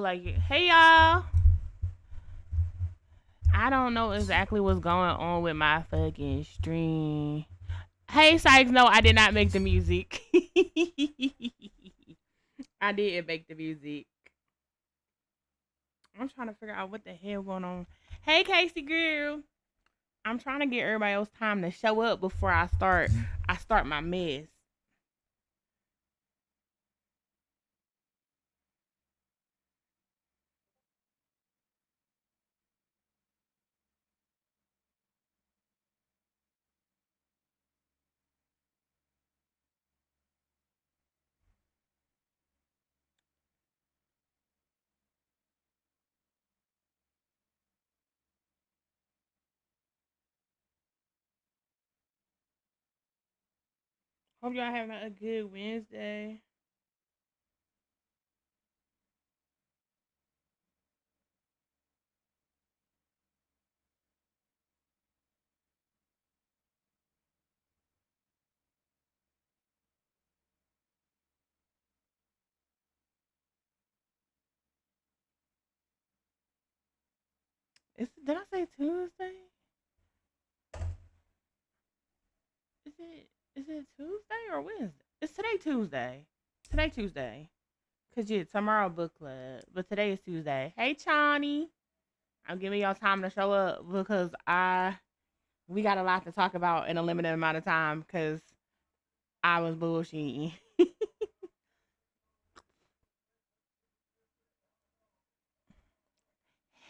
feel like it. Hey y'all. I don't know exactly what's going on with my fucking stream. Hey Sykes, no, I did not make the music. I didn't make the music. I'm trying to figure out what the hell going on. Hey Casey girl. I'm trying to get everybody else time to show up before I start my mess. Hope y'all having a good Wednesday. Did I say Tuesday? Is it Tuesday or Wednesday? It's today Tuesday. Today Tuesday. Cause yeah, tomorrow book club, but today is Tuesday. Hey Chani, I'm giving y'all time to show up because we got a lot to talk about in a limited amount of time. Cause I was bullshitting.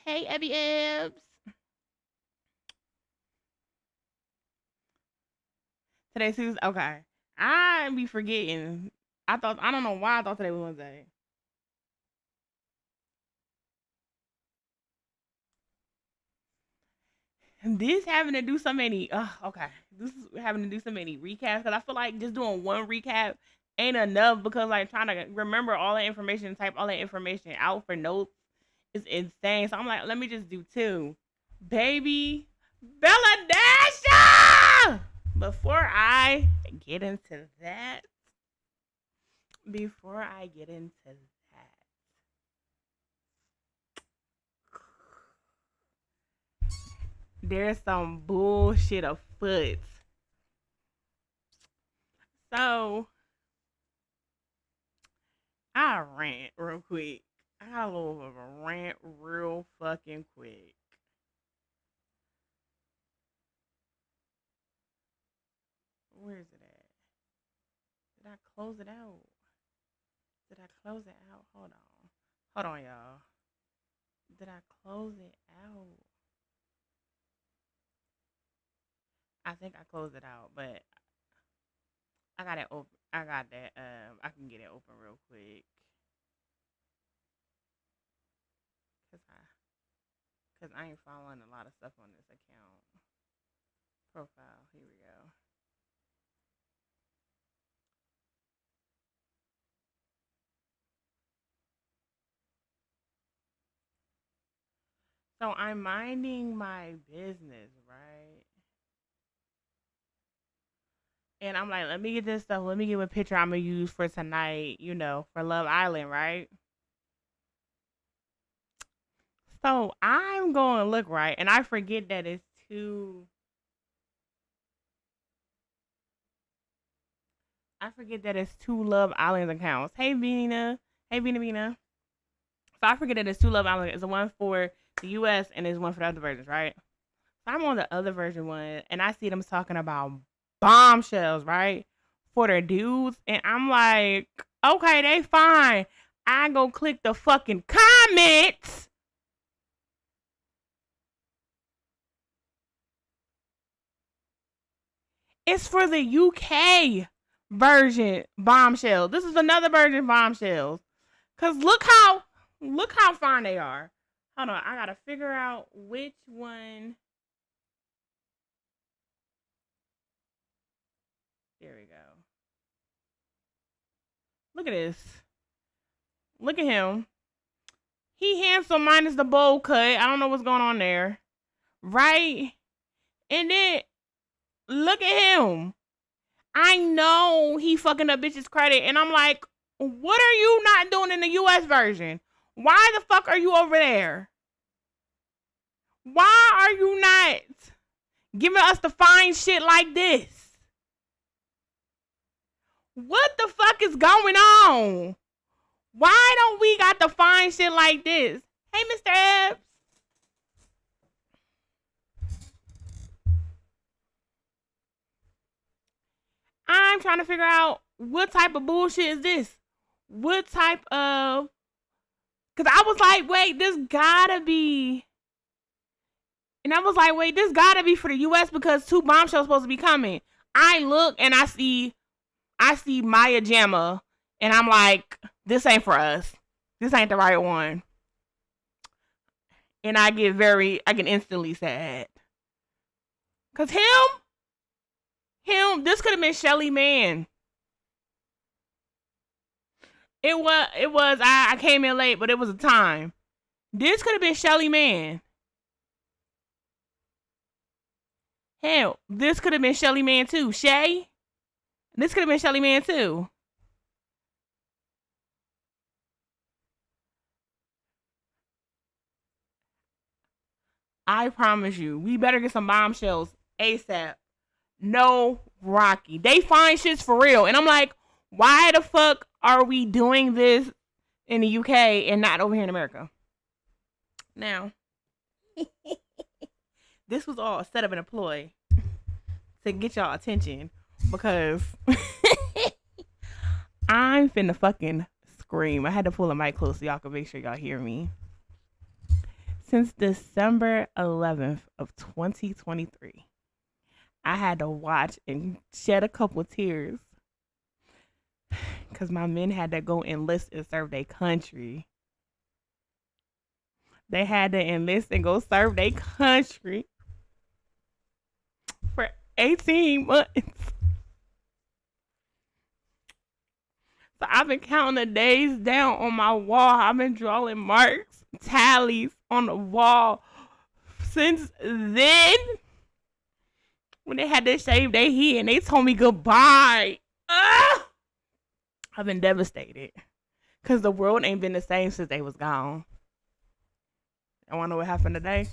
Hey Abby Ebbs. Today's Tuesday. Okay, I be forgetting. I don't know why I thought today was Wednesday. This having to do so many. Okay. This is having to do so many recaps because I feel like just doing one recap ain't enough because like trying to remember all that information, type all that information out for notes is insane. So I'm like, let me just do two. Baby Bella Dasha. Before I get into that, before I get into that, there's some bullshit afoot. So I rant real quick. I got a little of a rant real fucking quick. Where is it at? Did I close it out? Did I close it out? Hold on. Hold on, y'all. Did I close it out? I think I closed it out, but I got it open. I got that. I can get it open real quick. Cause I ain't following a lot of stuff on this account. Profile. Here we go. So I'm minding my business, right? And I'm like, let me get this stuff. Let me get a picture I'm gonna use for tonight. For Love Island, right? So I'm going to look right, and I forget that it's two. I forget that it's two Love Island accounts. Hey Bina, hey Bina. So I forget that it's two Love Island. It's the one for the U.S. and there's one for the other versions, right? So I'm on the other version one, and I see them talking about bombshells, right, for their dudes, and I'm like, okay, they fine. I go click the fucking comments. It's for the UK version bombshell. This is another version bombshells. Cause look how fine they are. Hold on, I gotta figure out which one. There we go. Look at this. Look at him. He handsome minus the bowl cut. I don't know what's going on there. Right? And then look at him. I know he fucking up bitches credit. And I'm like, what are you not doing in the US version? Why the fuck are you over there? Why are you not giving us the fine shit like this? What the fuck is going on? Why don't we got the fine shit like this? Hey, Mr. Epps. I'm trying to figure out what type of bullshit is this? What type of... Because I was like, wait, this gotta be... And I was like, wait, this gotta be for the U.S. because 2 bombshells supposed to be coming. I look and I see Maya Jama, and I'm like, this ain't for us. This ain't the right one. And I get instantly sad. Cause this could have been Shelly Mann. It was, I came in late, but it was a time. This could have been Shelly Mann. Hell, this could have been Shelly Mann too. Shay? This could have been Shelly Mann too. I promise you, we better get some bombshells ASAP. No Rocky. They find shits for real. And I'm like, why the fuck are we doing this in the UK and not over here in America? Now, this was all a set up an employee to get y'all attention because I'm finna fucking scream. I had to pull the mic close so y'all can make sure y'all hear me. Since December 11th of 2023, I had to watch and shed a couple tears because my men had to go enlist and serve their country. They had to enlist and go serve their country for 18 months. So I've been counting the days down on my wall. I've been drawing marks, tallies on the wall since then. When they had to shave their head and they told me goodbye. I've been devastated. Because the world ain't been the same since they was gone. I want to know what happened today.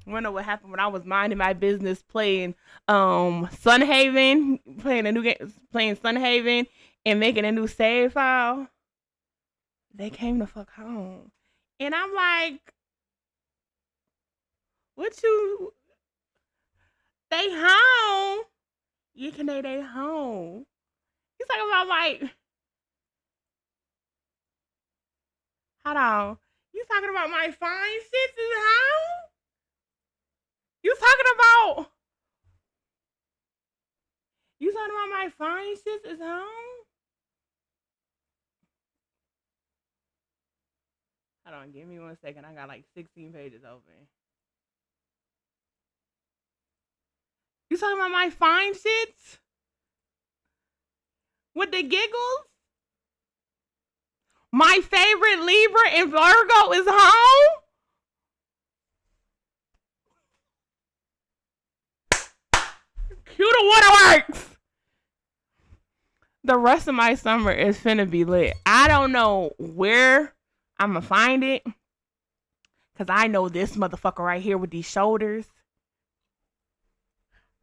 I want to know what happened when I was minding my business playing Sunhaven. Playing a new game. Playing Sunhaven. And making a new save file. They came the fuck home. And I'm like, what you... They home. You can they home. He's talking about like, hold on. You talking about my fine shits is home? You talking about my fine shits is home? Hold on, give me 1 second. I got like 16 pages open. You talking about my fine shits? With the giggles? My favorite Libra and Virgo is home? Cue the waterworks! The rest of my summer is finna be lit. I don't know where I'm gonna find it. Cause I know this motherfucker right here with these shoulders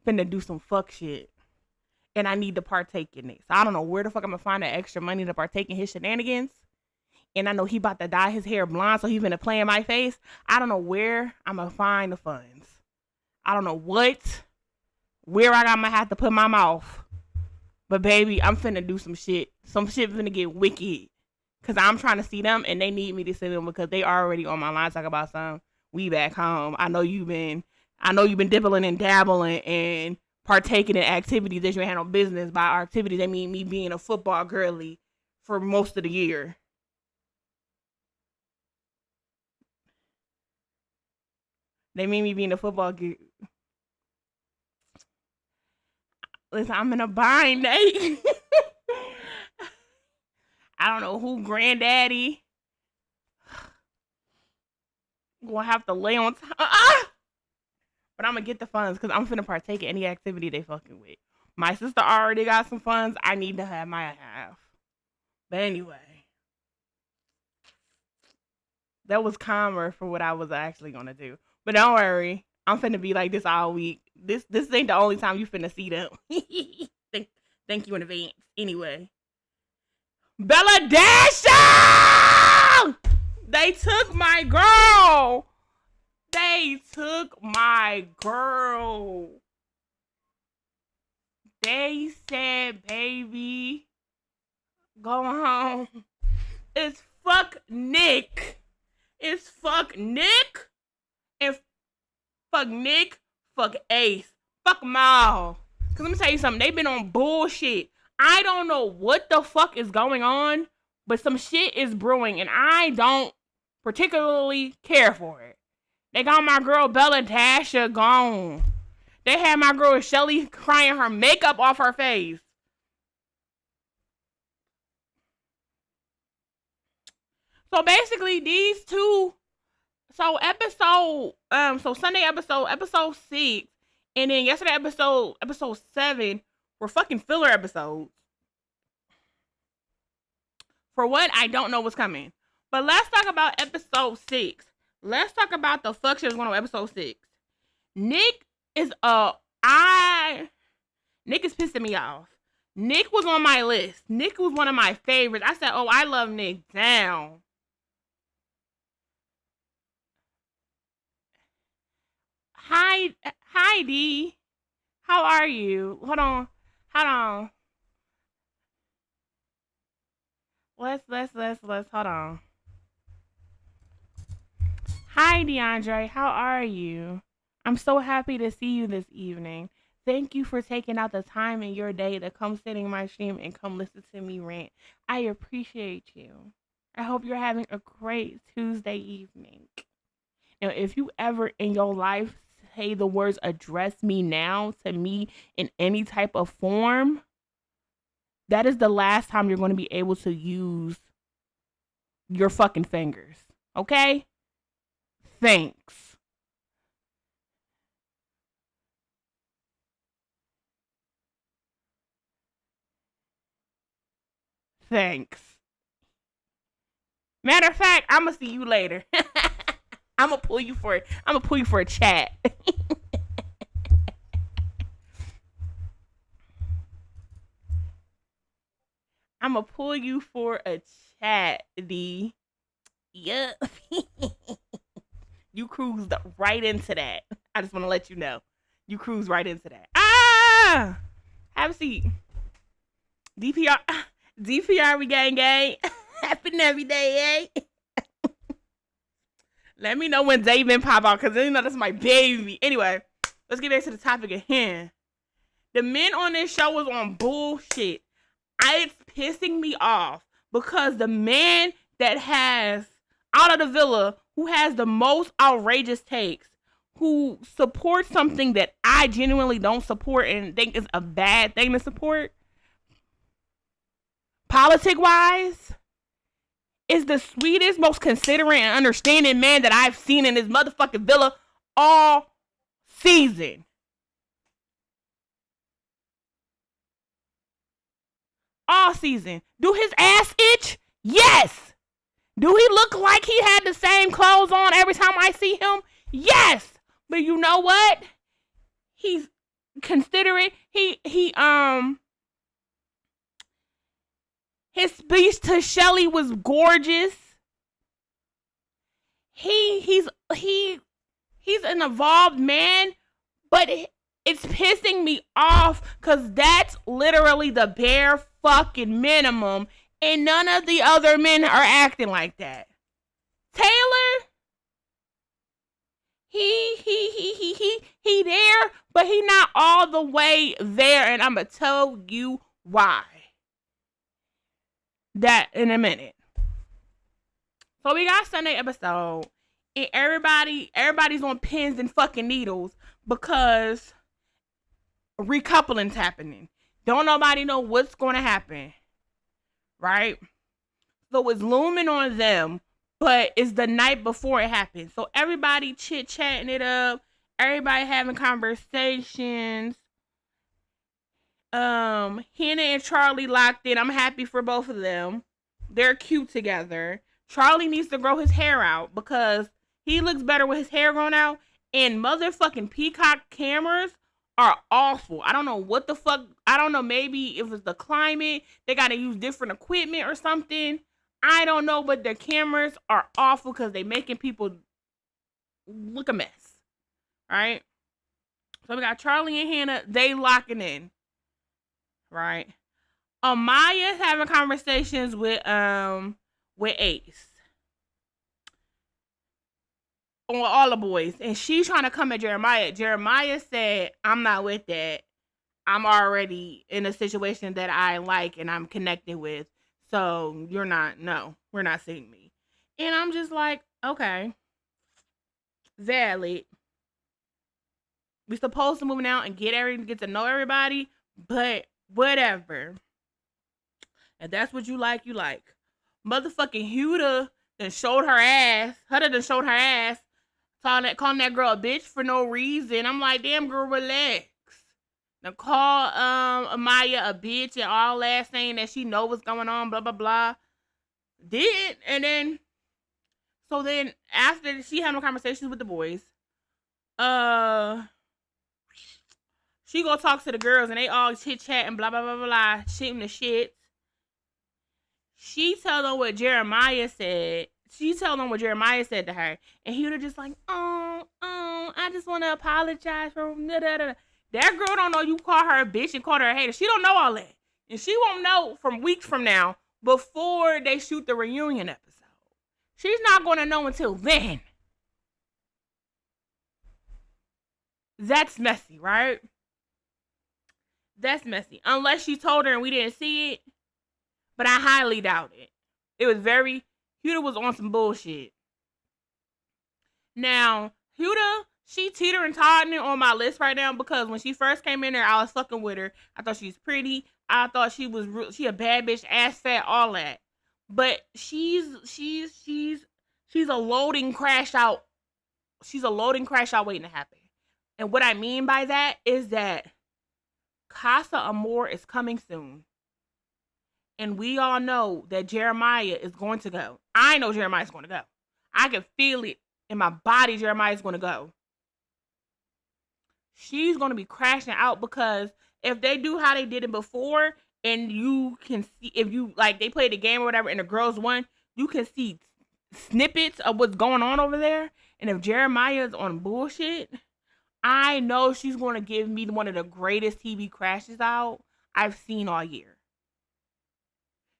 finna do some fuck shit. And I need to partake in it. So I don't know where the fuck I'm gonna find the extra money to partake in his shenanigans. And I know he about to dye his hair blonde, so he finna play in my face. I don't know where I'm gonna find the funds. I don't know where I'm gonna have to put my mouth. But baby, I'm finna do some shit. Some shit finna get wicked. Cause I'm trying to see them and they need me to see them because they already on my line talking about some we back home. I know you've been dibbling and dabbling and partaking in activities that you ain't had no business. By activities, I mean me being a football girly for most of the year. They mean me being a football girl. Listen, I'm in a bind, Nate. I don't know who granddaddy gonna have to lay on top. But I'm gonna get the funds because I'm finna partake in any activity they fucking with. My sister already got some funds. I need to have my half. But anyway. That was calmer for what I was actually gonna do. But don't worry, I'm finna be like this all week. This ain't the only time you finna see them. thank, thank you in advance. Anyway, Bella Dasha! They took my girl. They took my girl. They said, baby, go home. It's fuck Nick. It's fuck Nick. And fuck Nick. Fuck Ace. Fuck them all. Because let me tell you something. They've been on bullshit. I don't know what the fuck is going on, but some shit is brewing, and I don't particularly care for it. They got my girl Bella Dasha gone. They had my girl Shelly crying her makeup off her face. So basically, these two. So Sunday episode 6, and then yesterday episode 7 were fucking filler episodes. For what? I don't know what's coming. But let's talk about episode 6. Let's talk about the fuck shit was going on episode 6. Nick is Nick is pissing me off. Nick was on my list. Nick was one of my favorites. I said, oh, I love Nick down. Hi D. How are you? Hold on. Let's hold on. Hi DeAndre, how are you? I'm so happy to see you this evening. Thank you for taking out the time in your day to come sit in my stream and come listen to me rant. I appreciate you. I hope you're having a great Tuesday evening. Now, if you ever in your life say the words address me now to me in any type of form, that is the last time you're going to be able to use your fucking fingers. Okay? Thanks. Thanks. Matter of fact, I'm gonna see you later. I'm gonna pull you for a chat. I'm gonna pull you for a chat, D. Yup. You cruised right into that. I just want to let you know. You cruised right into that. Ah! Have a seat. DPR. DPR, we gang. Happen every day, eh? Let me know when David pop out, because you know that's my baby. Anyway, let's get back to the topic at hand. The men on this show was on bullshit. It's pissing me off because the man that has out of the villa, who has the most outrageous takes, who supports something that I genuinely don't support and think is a bad thing to support, politic-wise, is the sweetest, most considerate and understanding man that I've seen in this motherfucking villa all season. All season. Do his ass itch? Yes. Do he look like he had the same clothes on every time I see him? Yes. But you know what? He's considerate. His speech to Shelly was gorgeous. He's an evolved man, but it's pissing me off because that's literally the bare fucking minimum, and none of the other men are acting like that. Taylor, he there, but he not all the way there, and I'ma tell you why. That in a minute. So we got Sunday episode, and everybody's on pins and fucking needles because recoupling happening. Don't nobody know what's going to happen, right? So it's looming on them, but it's the night before it happens. So everybody chit-chatting it up, everybody having conversations. Hannah and Charlie locked in. I'm happy for both of them. They're cute together. Charlie needs to grow his hair out because he looks better with his hair grown out. And motherfucking Peacock cameras are awful. I don't know what the fuck. I don't know. Maybe if it's the climate, they got to use different equipment or something. I don't know, but their cameras are awful because they making people look a mess. Right? So we got Charlie and Hannah. They locking in. Right? Amaya's having conversations with Ace. On all the boys. And she's trying to come at Jeremiah. Jeremiah said, I'm not with that. I'm already in a situation that I like and I'm connected with. So we're not seeing me. And I'm just like, okay. Valid. We supposed to move out and get to know everybody, but whatever. And that's what you like, you like. Motherfucking Huda then showed her ass. Huda done showed her ass. Calling that girl a bitch for no reason. I'm like, damn girl, relax. Now call Amaya a bitch and all that, saying that she know what's going on, blah blah blah. And then after she had no conversations with the boys, she go talk to the girls and they all chit chat and blah blah blah blah, shooting the shit. She tell them what Jeremiah said. She tell them what Jeremiah said to her, and he was just like, I just want to apologize for da, da, da. That girl don't know you call her a bitch and call her a hater. She don't know all that, and she won't know from weeks from now before they shoot the reunion episode. She's not going to know until then. That's messy, right? That's messy. Unless she told her and we didn't see it, but I highly doubt it. It was Huda was on some bullshit. Now, Huda, she teetering tottering on my list right now because when she first came in there, I was fucking with her. I thought she was pretty. I thought she a bad bitch, ass fat, all that. But she's a loading crash out. She's a loading crash out waiting to happen. And what I mean by that is that Casa Amor is coming soon. And we all know that Jeremiah is going to go. I know Jeremiah's going to go. I can feel it in my body. Jeremiah's going to go. She's going to be crashing out because if they do how they did it before, and you can see, if you like, they played the game or whatever, and the girls won, you can see snippets of what's going on over there. And if Jeremiah's on bullshit, I know she's going to give me one of the greatest TV crashes out I've seen all year.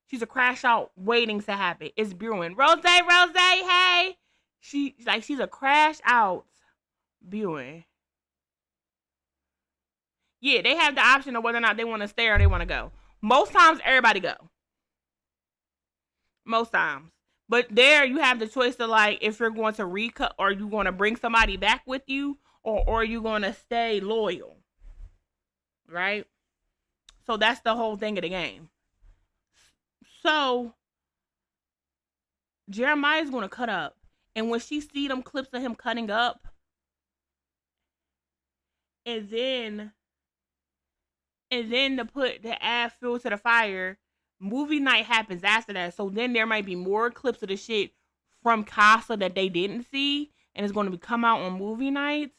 She's a crash out waiting to happen. It's brewing. Rose, hey. She's a crash out brewing. Yeah, they have the option of whether or not they want to stay or they want to go. Most times, everybody go. Most times. But there you have the choice to, like, if you're going to recut or you going to bring somebody back with you or you going to stay loyal. Right? So that's the whole thing of the game. So Jeremiah's going to cut up. And when she see them clips of him cutting up, and then to add fuel to the fire, movie night happens after that. So then there might be more clips of the shit from Casa that they didn't see, and it's going to come out on movie nights.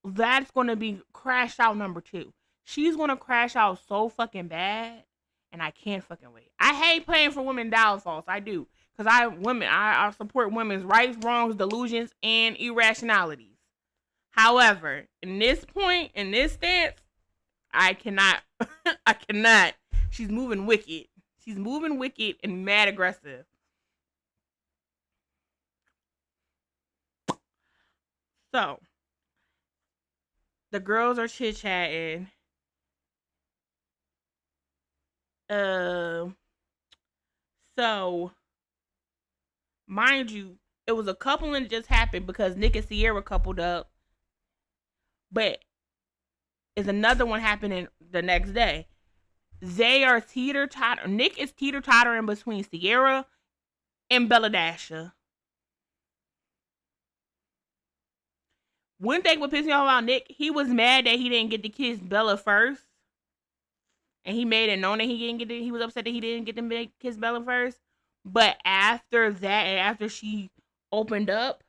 That's going to be crash out number 2. She's going to crash out so fucking bad, and I can't fucking wait. I hate playing for women downfalls. I do. Because I support women's rights, wrongs, delusions, and irrationalities. However, in this stance, I cannot. I cannot. She's moving wicked. She's moving wicked and mad aggressive. So, the girls are chit-chatting. So, mind you, it was a coupling that just happened because Nick and Sierra coupled up. But is another one happening the next day. They are teeter-totter. Nick is teeter-tottering between Sierra and Bella Dasha. One thing what pissed me off about Nick, he was mad that he didn't get to kiss Bella first. And he made it known that he was upset that he didn't get to kiss Bella first. But after that, and after she opened up,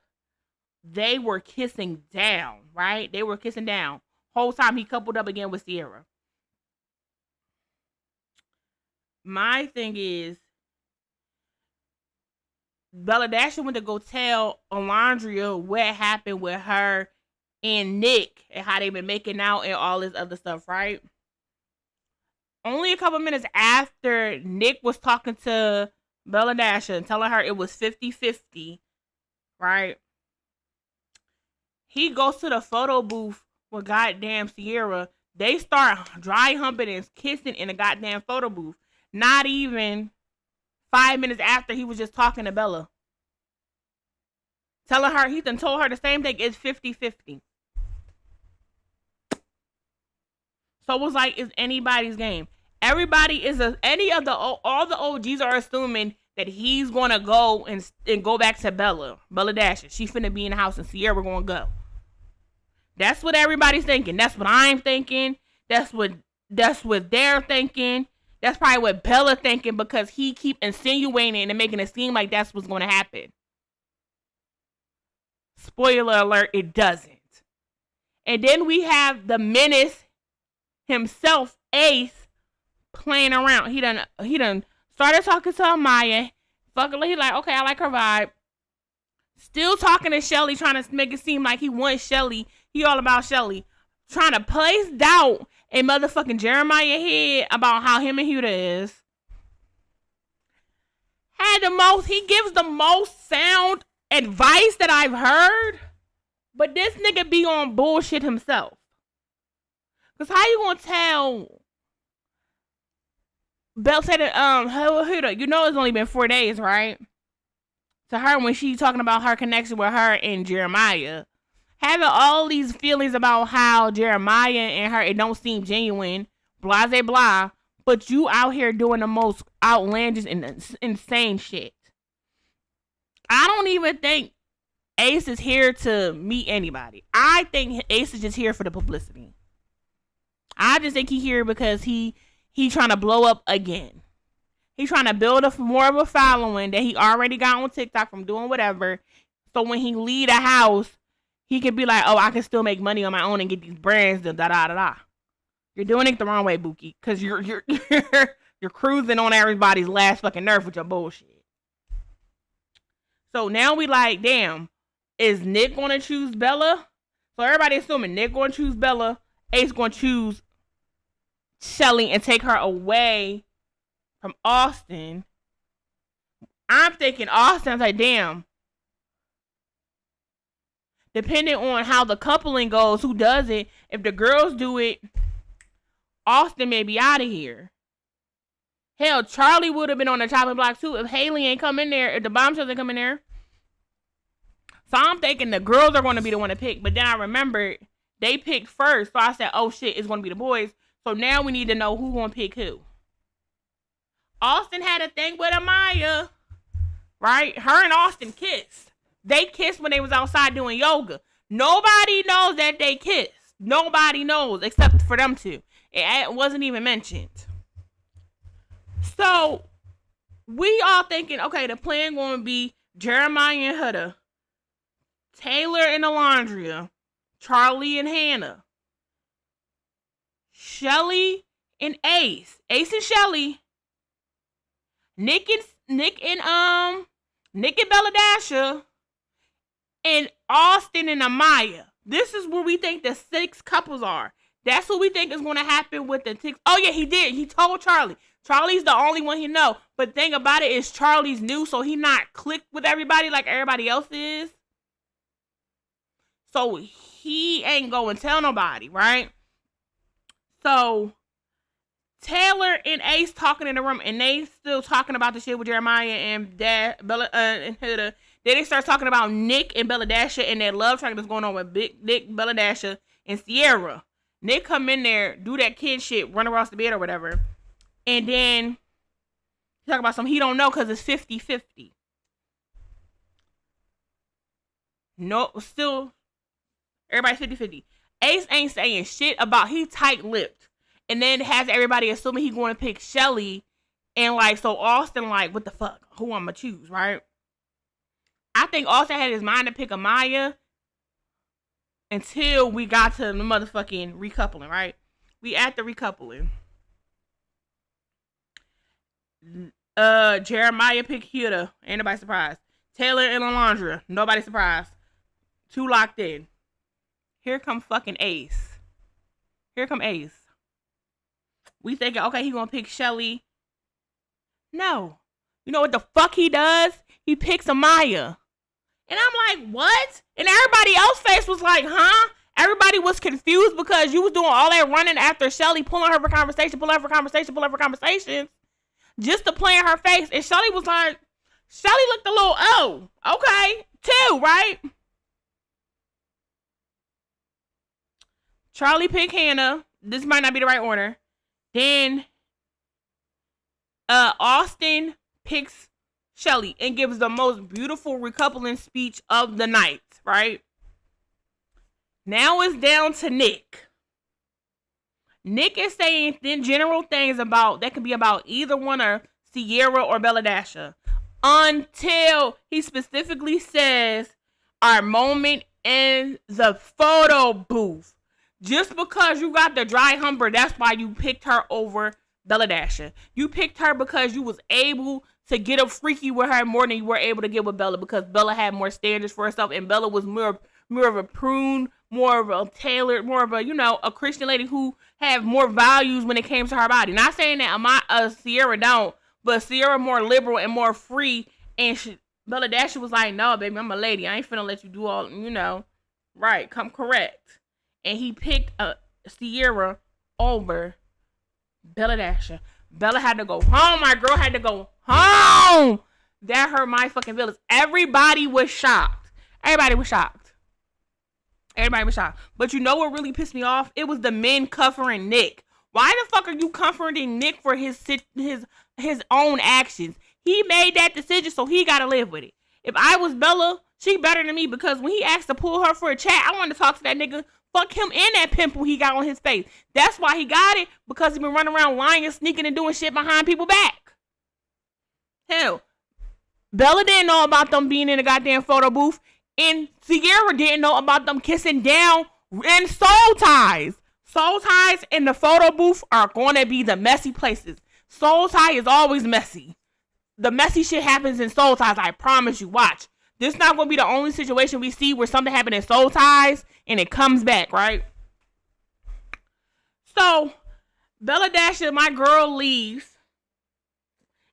they were kissing down, right? They were kissing down. Whole time he coupled up again with Sierra. My thing is, Bella Dasha went to go tell Alondria what happened with her and Nick and how they been making out and all this other stuff, right? Only a couple minutes after Nick was talking to Bella Dasha and telling her it was 50-50, right? He goes to the photo booth with goddamn Sierra. They start dry humping and kissing in the goddamn photo booth. Not even 5 minutes after he was just talking to Bella. Telling her, he done told her the same thing, it's 50-50. So it was like, it's anybody's game. Everybody is all the OGs are assuming that he's gonna go and go back to Bella Dasha. She finna be in the house and Sierra gonna go. That's what everybody's thinking. That's what I'm thinking. That's what they're thinking. That's probably what Bella thinking because he keep insinuating and making it seem like that's what's gonna happen. Spoiler alert, it doesn't. And then we have the menace himself, Ace, playing around. He done started talking to Amaya. Fucking, he like, okay, I like her vibe. Still talking to Shelly, trying to make it seem like he wants Shelly. He all about Shelly. Trying to place doubt in motherfucking Jeremiah's head about how him and Huda is. He gives the most sound advice that I've heard. But this nigga be on bullshit himself. Cause how you gonna tell Belle said it, Huda, you know it's only been 4 days, right? To her when she talking about her connection with her and Jeremiah. Having all these feelings about how Jeremiah and her, it don't seem genuine, blah, blah, blah. But you out here doing the most outlandish and insane shit. I don't even think Ace is here to meet anybody. I think Ace is just here for the publicity. I just think he here because he trying to blow up again. He trying to build more of a following that he already got on TikTok from doing whatever. So when he leave the house, he can be like, oh, I can still make money on my own and get these brands, da da da da. You're doing it the wrong way, Buki, because you're you're cruising on everybody's last fucking nerve with your bullshit. So now we like, damn, is Nick gonna choose Bella? So everybody assuming Nick gonna choose Bella, Ace gonna choose Shelly and take her away from Austin. I'm thinking Austin's like, damn. Depending on how the coupling goes, who does it, if the girls do it, Austin may be out of here. Hell, Charlie would have been on the chopping block too if Haley ain't come in there, if the bombshells ain't come in there. So I'm thinking the girls are going to be the one to pick. But then I remembered they picked first. So I said, oh shit, it's going to be the boys. So now we need to know who's going to pick who. Austin had a thing with Amaya. Right? Her and Austin kissed. They kissed when they was outside doing yoga. Nobody knows that they kissed. Nobody knows except for them two. It wasn't even mentioned. So we all thinking, okay, the plan going to be Jeremiah and Huda, Taylor and Alondria, Charlie and Hannah, Shelly and Ace and Shelly, Nick and Bella Dasha, and Austin and Amaya. This is where we think the 6 couples are. That's what we think is going to happen with the TikTok. Oh yeah, he did. He told Charlie. Charlie's the only one he know. But the thing about it is Charlie's new, so he not clicked with everybody like everybody else is. So he ain't going to tell nobody, right? So Taylor and Ace talking in the room, and they still talking about the shit with Jeremiah and Bella and Huda. Then they start talking about Nick and Bella Dasha and that love track that's going on with Big Nick, Bella Dasha, and Sierra. Nick come in there, do that kid shit, run across the bed or whatever. And then talk about something he don't know because it's 50-50. No, still, everybody's 50-50. Ace ain't saying shit about, he tight-lipped. And then has everybody assuming he going to pick Shelly And like, so Austin, like, what the fuck? Who I'ma choose, right? I think Austin had his mind to pick Amaya until we got to the motherfucking recoupling, right? We at the recoupling. Jeremiah picked Huda. Ain't nobody surprised. Taylor and Alondra. Nobody surprised. 2 locked in. Here come fucking Ace. Here come Ace. We thinking, okay, he gonna pick Shelly. No. You know what the fuck he does? He picks Amaya. And I'm like, what? And everybody else's face was like, huh? Everybody was confused because you was doing all that running after Shelly, pulling her for conversation, pulling her for conversation, pulling her for conversations, just to play in her face. And Shelly was like, Shelly looked a little, oh, okay, 2, right? Charlie picked Hannah. This might not be the right order. Then Austin picks Shelly and gives the most beautiful recoupling speech of the night, right? Now it's down to Nick. Nick is saying general things about that could be about either one of Sierra or Bella Dasha until he specifically says our moment in the photo booth. Just because you got the dry humper, that's why you picked her over Bella Dasha. You picked her because you was able to get up freaky with her more than you were able to get with Bella, because Bella had more standards for herself and Bella was more of a prune, more of a tailored, more of a, you know, a Christian lady who had more values when it came to her body. Not saying that Sierra don't, but Sierra more liberal and more free, and Bella Dasha was like, no, baby, I'm a lady. I ain't finna let you do all, you know, right, come correct. And he picked Sierra over Bella Dasha. Bella had to go home. My girl had to go home. That hurt my fucking feelings. Everybody was shocked. Everybody was shocked. But you know what really pissed me off? It was the men covering Nick. Why the fuck are you comforting Nick for his own actions? He made that decision, so he gotta live with it. If I was Bella, she better than me, because when he asked to pull her for a chat, I wanted to talk to that nigga. Fuck him and that pimple he got on his face. That's why he got it, because he been running around lying and sneaking and doing shit behind people's back. Hell, Bella didn't know about them being in the goddamn photo booth, and Sierra didn't know about them kissing down in soul ties. Soul ties in the photo booth are going to be the messy places. Soul tie is always messy. The messy shit happens in soul ties, I promise you. Watch. This not going to be the only situation we see where something happened in soul ties and it comes back, right? So, Bella Dasha, my girl, leaves.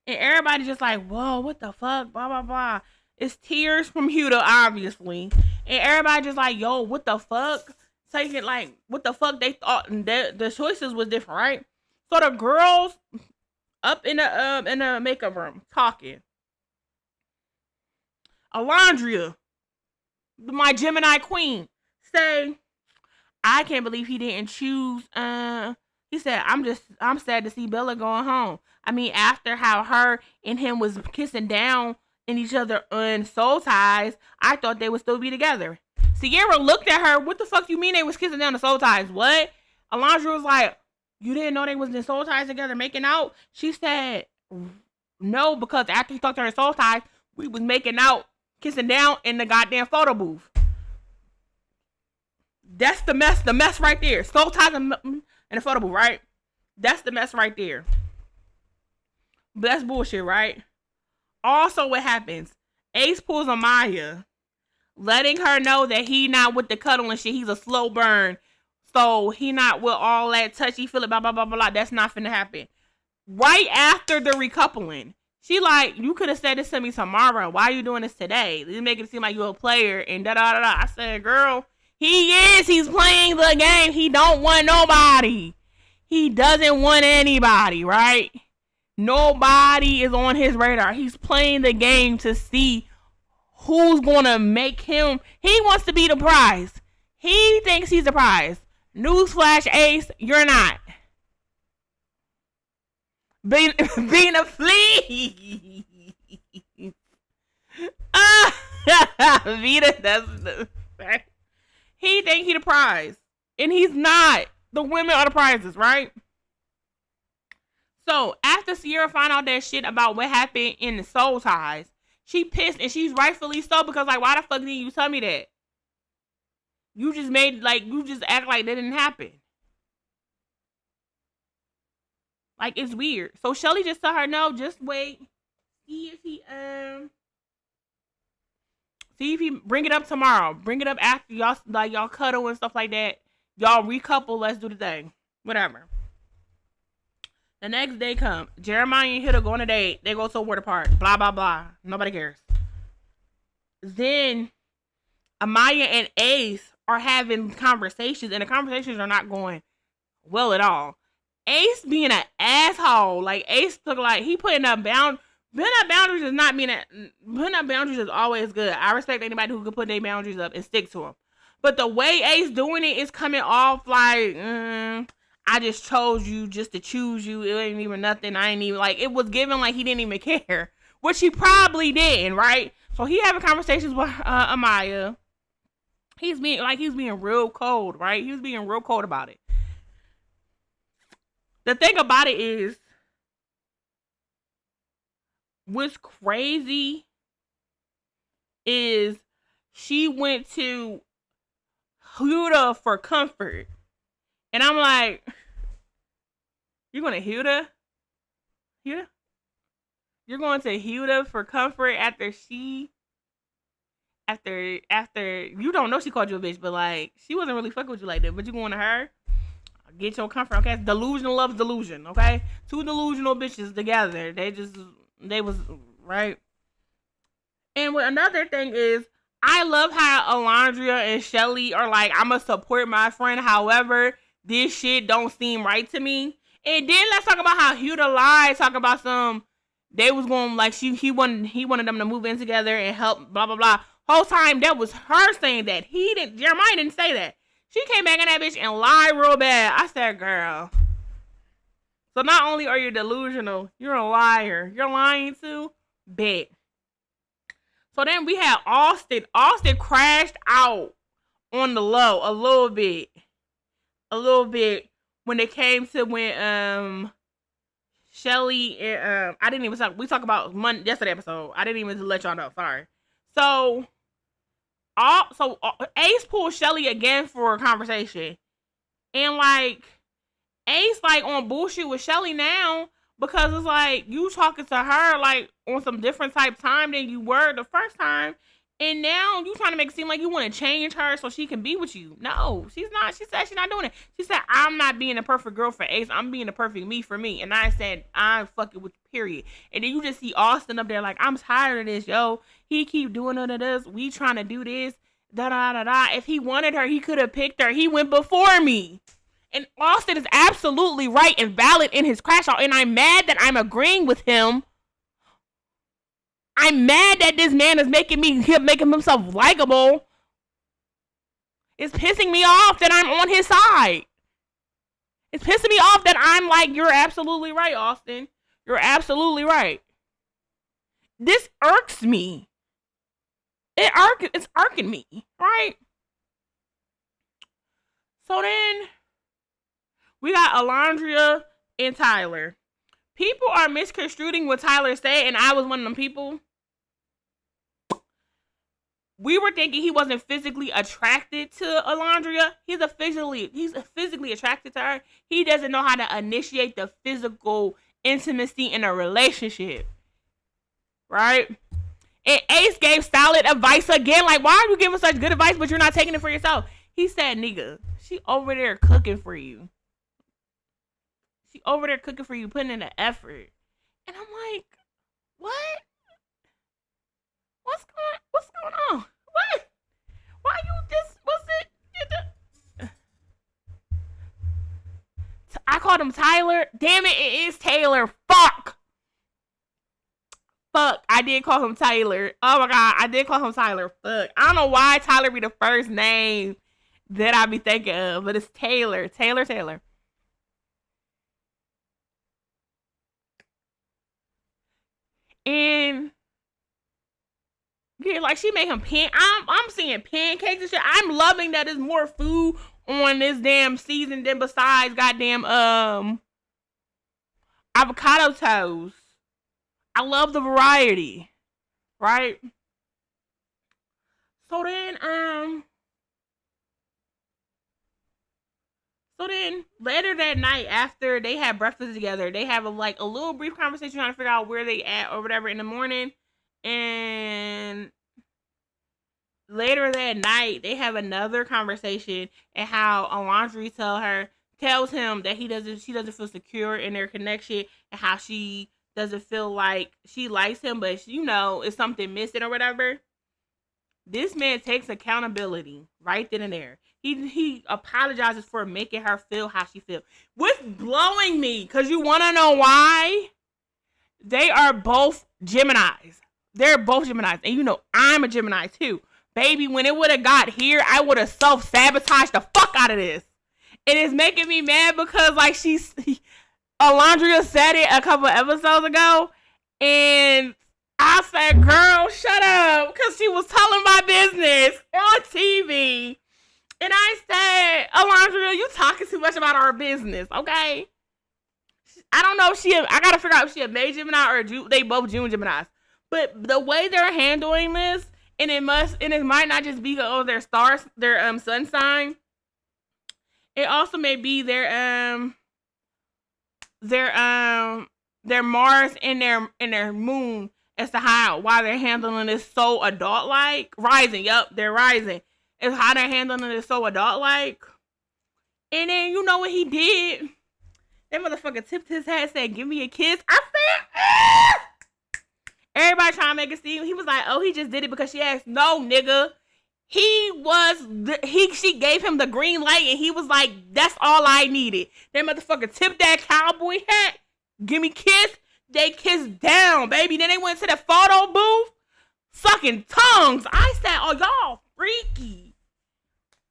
And everybody just like, whoa, what the fuck? Blah, blah, blah. It's tears from Huda, obviously. And everybody just like, yo, what the fuck? Taking like, what the fuck they thought? And the choices was different, right? So the girls up in the makeup room talking. Alondra, my Gemini queen, say, I can't believe he didn't choose. He said, I'm sad to see Bella going home. I mean, after how her and him was kissing down in each other on soul ties, I thought they would still be together. Sierra looked at her. What the fuck you mean they was kissing down the soul ties? What? Alondra was like, you didn't know they was in soul ties together making out? She said, no, because after he talked to her soul ties, we was making out, kissing down in the goddamn photo booth. That's the mess right there. Soul ties in the photo booth, right? That's the mess right there. But that's bullshit, right? Also, what happens? Ace pulls Amaya, letting her know that he not with the cuddle and shit. He's a slow burn. So he not with all that touchy feeling, blah, blah, blah, blah. That's not finna happen. Right after the recoupling, she like, you could have said this to me tomorrow. Why are you doing this today? You make it seem like you're a player and da-da-da-da. I said, girl, he is. He's playing the game. He don't want nobody. He doesn't want anybody, right? Nobody is on his radar. He's playing the game to see who's going to make him. He wants to be the prize. He thinks he's the prize. Newsflash, Ace, you're not. Being a flea. Vita, that's the fact. He think he the prize. And he's not. The women are the prizes, right? So after Sierra found out that shit about what happened in the Soul Ties, she pissed, and she's rightfully so, because like, why the fuck didn't you tell me that? You just made, like, you just act like that didn't happen. Like, it's weird. So Shelly just told her, no, just wait. See if he bring it up tomorrow. Bring it up after y'all cuddle and stuff like that. Y'all recouple, let's do the thing. Whatever. The next day come. Jeremiah and Hilda go on a date. They go to a water park. Blah, blah, blah. Nobody cares. Then Amaya and Ace are having conversations, and the conversations are not going well at all. Ace being an asshole. Like, Ace took, like, he putting up boundaries. Putting up boundaries is not mean that. Putting up boundaries is always good. I respect anybody who can put their boundaries up and stick to them. But the way Ace doing it is coming off like, I just chose you just to choose you. It ain't even nothing. I ain't even, like, it was given like he didn't even care. Which he probably didn't, right? So he having conversations with Amaya. He's being real cold, right? He was being real cold about it. The thing about it is, what's crazy is she went to Huda for comfort. And I'm like, you're going to Huda? Huda? You're going to Huda for comfort after you don't know she called you a bitch, but like, she wasn't really fucking with you like that. But you going to her? Get your comfort, okay? Delusional loves delusion, okay? Two delusional bitches together. They was, right? And what another thing is, I love how Alondria and Shelly are like, I'ma support my friend. However, this shit don't seem right to me. And then let's talk about how Huda lied, talk about they was going, like, he wanted them to move in together and help, blah, blah, blah. Whole time, that was her saying that. Jeremiah didn't say that. She came back in that bitch and lied real bad. I said, girl. So not only are you delusional, you're a liar. You're lying too? Bet. So then we had Austin. Austin crashed out on the low a little bit. When it came to when Shelly and I didn't even talk. We talked about yesterday episode. I didn't even let y'all know. Sorry. So Ace pulled Shelly again for a conversation, and like Ace like on bullshit with Shelly now, because it's like you talking to her like on some different type time than you were the first time, and now you trying to make it seem like you want to change her so she can be with you. No, she's not. She said she's not doing it. She said, I'm not being a perfect girl for Ace. I'm being a perfect me for me. And I said, I'm fucking with you, period. And then you just see Austin up there like, I'm tired of this, yo. He keep doing none of this. We trying to do this. Da da da da. If he wanted her, he could have picked her. He went before me. And Austin is absolutely right and valid in his crash out. And I'm mad that I'm agreeing with him. I'm mad that this man is making himself likable. It's pissing me off that I'm on his side. It's pissing me off that I'm like, you're absolutely right, Austin. You're absolutely right. This irks me. It's irking me, right? So then we got Alondria and Tyler. People are misconstruing what Tyler said, and I was one of them people. We were thinking he wasn't physically attracted to Alondria. He's physically attracted to her. He doesn't know how to initiate the physical intimacy in a relationship. Right? And Ace gave solid advice again. Like, why are you giving such good advice, but you're not taking it for yourself? He said, nigga, she over there cooking for you. She over there cooking for you, putting in the effort. And I'm like, what? What's going on? What? Why you just, what's it? I called him Tyler. Damn it, it is Taylor. Fuck, I did call him Tyler. Oh my God, I did call him Tyler. Fuck. I don't know why Tyler be the first name that I be thinking of, but it's Taylor. Taylor. And yeah, like she made him I'm seeing pancakes and shit. I'm loving that there's more food on this damn season than besides goddamn avocado toast. I love the variety, right? So then, later that night, after they have breakfast together, they have a little brief conversation trying to figure out where they at or whatever in the morning. And later that night, they have another conversation and how Alondra tells him that she doesn't feel secure in their connection, and how she doesn't feel like she likes him, but it's something missing or whatever. This man takes accountability right then and there. He apologizes for making her feel how she feels. What's blowing me, because you want to know why? They are both Geminis. They're both Geminis. And I'm a Gemini too. Baby, when it would have got here, I would have self-sabotaged the fuck out of this. It is making me mad because Alondra said it a couple episodes ago, and I said, girl, shut up, because she was telling my business on TV. And I said, Alondra, you talking too much about our business, okay? I don't know if I got to figure out if she a May Gemini or they both June Geminis. But the way they're handling this, and it might not just be their stars, their sun sign. It also may be their Mars and their moon as to why they're handling this so adult-like. Rising, yep, they're rising. It's how they're handling this so adult-like. And then you know what he did? That motherfucker tipped his hat, said, "Give me a kiss." I said, ah! Everybody trying to make it seem. He was like, oh, he just did it because she asked. No, nigga. She gave him the green light, and he was like, that's all I needed. That motherfucker tipped that cowboy hat. Give me kiss. They kissed down, baby. Then they went to the photo booth, sucking tongues. I said, oh, y'all freaky.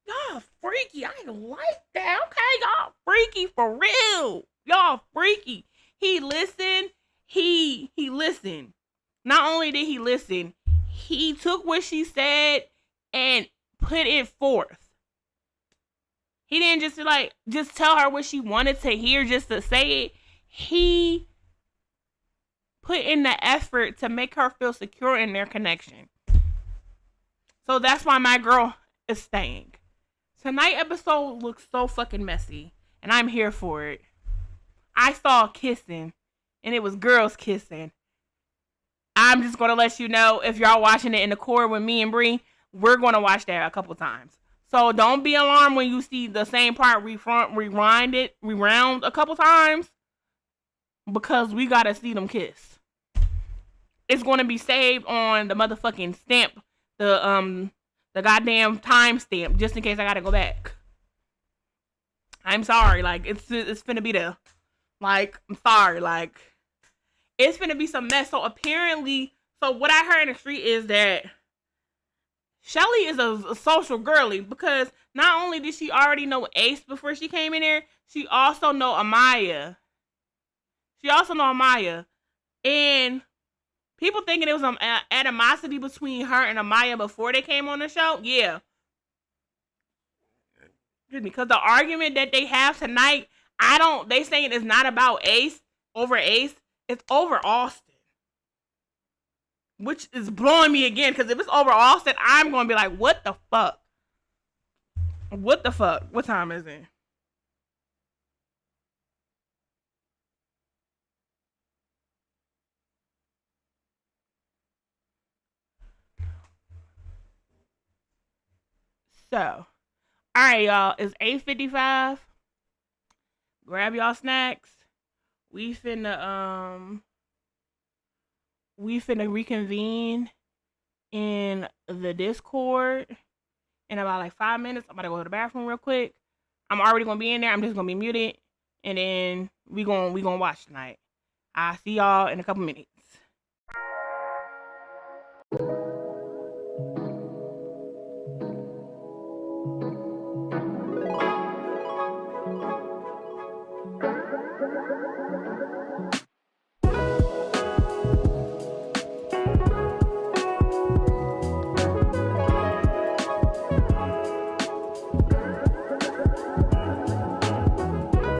Y'all freaky. I ain't like that. Okay, y'all freaky for real. Y'all freaky. He listened. He listened. Not only did he listen, he took what she said and put it forth. He didn't just tell her what she wanted to hear just to say it. He put in the effort to make her feel secure in their connection. So that's why my girl is staying. Tonight's episode looks so fucking messy, and I'm here for it. I saw kissing, and it was girls kissing. I'm just going to let you know, if y'all watching it in the core with me and Bree, we're going to watch that a couple times. So don't be alarmed when you see the same part rewound a couple times, because we got to see them kiss. It's going to be saved on the motherfucking stamp, the goddamn time stamp, just in case I got to go back. I'm sorry, it's finna be there. I'm sorry, it's gonna be some mess. So apparently, what I heard in the street is that Shelly is a social girly, because not only did she already know Ace before she came in there, she also know Amaya. And people thinking it was some animosity between her and Amaya before they came on the show. Yeah. Because the argument that they have tonight, they saying it's not about Ace. It's over Austin. Which is blowing me again, because if it's over Austin, I'm going to be like, what the fuck? What the fuck? What time is it? So, alright, y'all. It's 8:55. Grab y'all snacks. We finna reconvene in the Discord in about 5 minutes. I'm about to go to the bathroom real quick. I'm already gonna be in there. I'm just gonna be muted, and then we gonna watch tonight. I'll see y'all in a couple minutes.